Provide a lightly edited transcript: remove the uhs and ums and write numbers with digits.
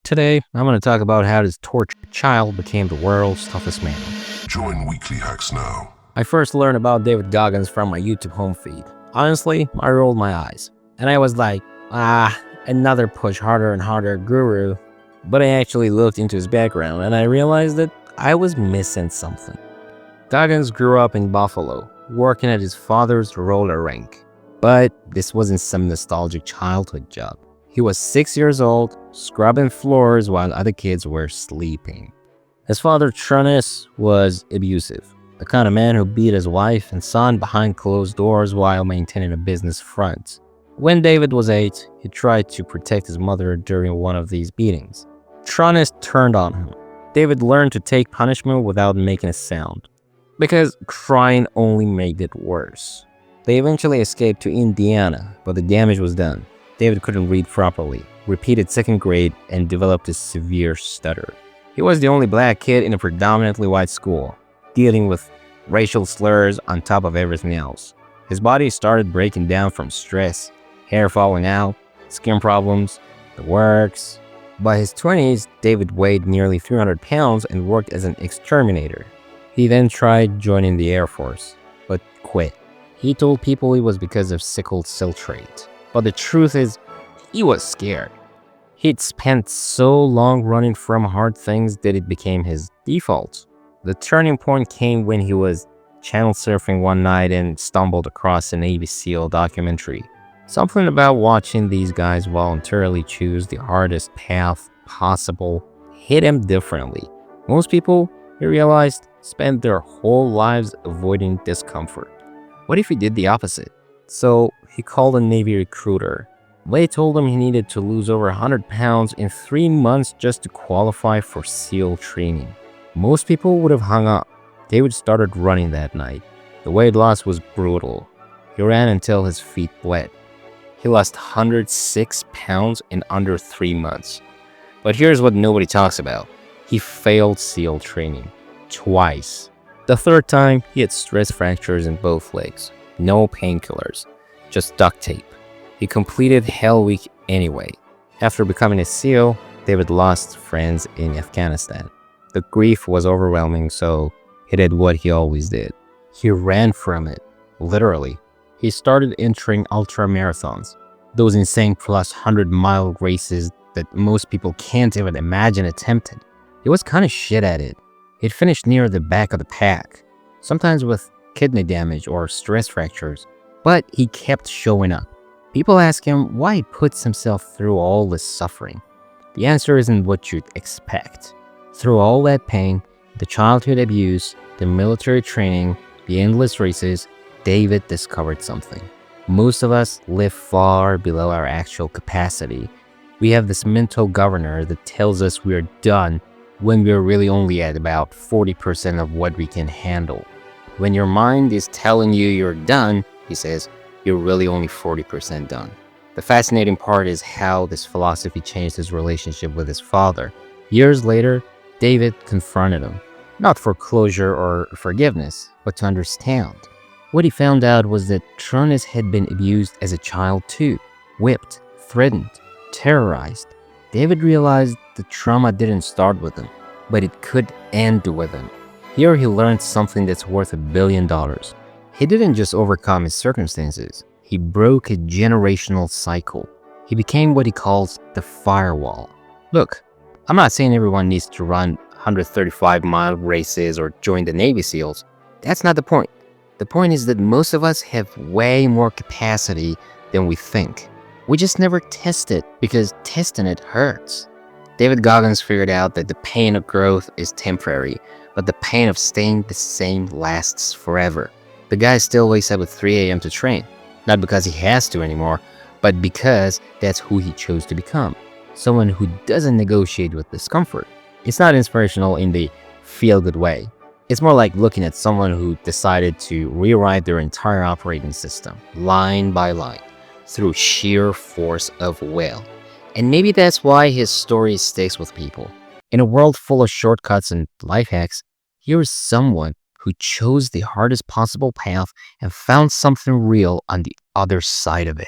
Today, I'm going to talk about how this tortured child became the world's toughest man. Join Weekly Hacks now. I first learned about David Goggins from my YouTube home feed. Honestly, I rolled my eyes. And I was like, another push harder and harder guru. But I actually looked into his background and I realized that I was missing something. Goggins grew up in Buffalo, working at his father's roller rink. But this wasn't some nostalgic childhood job. He was 6 years old, scrubbing floors while other kids were sleeping. His father, toughness, was abusive. The kind of man who beat his wife and son behind closed doors while maintaining a business front. When David was 8, he tried to protect his mother during one of these beatings. Toughness turned on him. David learned to take punishment without making a sound, because crying only made it worse. They eventually escaped to Indiana, but the damage was done. David couldn't read properly, repeated second grade, and developed a severe stutter. He was the only black kid in a predominantly white school, dealing with racial slurs on top of everything else. His body started breaking down from stress, hair falling out, skin problems, the works. By his 20s, David weighed nearly 300 pounds and worked as an exterminator. He then tried joining the Air Force, but quit. He told people it was because of sickle cell trait. But the truth is, he was scared. He'd spent so long running from hard things that it became his default. The turning point came when he was channel surfing one night and stumbled across a Navy SEAL documentary. Something about watching these guys voluntarily choose the hardest path possible hit him differently. Most people, he realized, spend their whole lives avoiding discomfort. What if he did the opposite? So he called a Navy recruiter. They told him he needed to lose over 100 pounds in 3 months just to qualify for SEAL training. Most people would have hung up. David started running that night. The weight loss was brutal. He ran until his feet bled. He lost 106 pounds in under 3 months. But here's what nobody talks about. He failed SEAL training twice. The third time, he had stress fractures in both legs. No painkillers, just duct tape. He completed Hell Week anyway. After becoming a SEAL, David lost friends in Afghanistan. The grief was overwhelming, so he did what he always did. He ran from it, literally. He started entering ultra marathons, those insane plus 100-mile races that most people can't even imagine attempted. He was kind of shit at it. He'd finished near the back of the pack, sometimes with kidney damage or stress fractures, but he kept showing up. People ask him why he puts himself through all this suffering. The answer isn't what you'd expect. Through all that pain, the childhood abuse, the military training, the endless races, David discovered something. Most of us live far below our actual capacity. We have this mental governor that tells us we're done when we're really only at about 40% of what we can handle. When your mind is telling you you're done, he says, you're really only 40% done. The fascinating part is how this philosophy changed his relationship with his father. Years later, David confronted him, not for closure or forgiveness, but to understand. What he found out was that toughness had been abused as a child too, whipped, threatened, terrorized. David realized the trauma didn't start with him, but it could end with him. Here he learned something that's worth $1 billion. He didn't just overcome his circumstances, he broke a generational cycle. He became what he calls the firewall. Look, I'm not saying everyone needs to run 135-mile races or join the Navy SEALs. That's not the point. The point is that most of us have way more capacity than we think. We just never test it because testing it hurts. David Goggins figured out that the pain of growth is temporary, but the pain of staying the same lasts forever. The guy still wakes up at 3 a.m. to train, not because he has to anymore, but because that's who he chose to become. Someone who doesn't negotiate with discomfort. It's not inspirational in the feel-good way. It's more like looking at someone who decided to rewrite their entire operating system, line by line, through sheer force of will. And maybe that's why his story sticks with people. In a world full of shortcuts and life hacks, here's someone who chose the hardest possible path and found something real on the other side of it.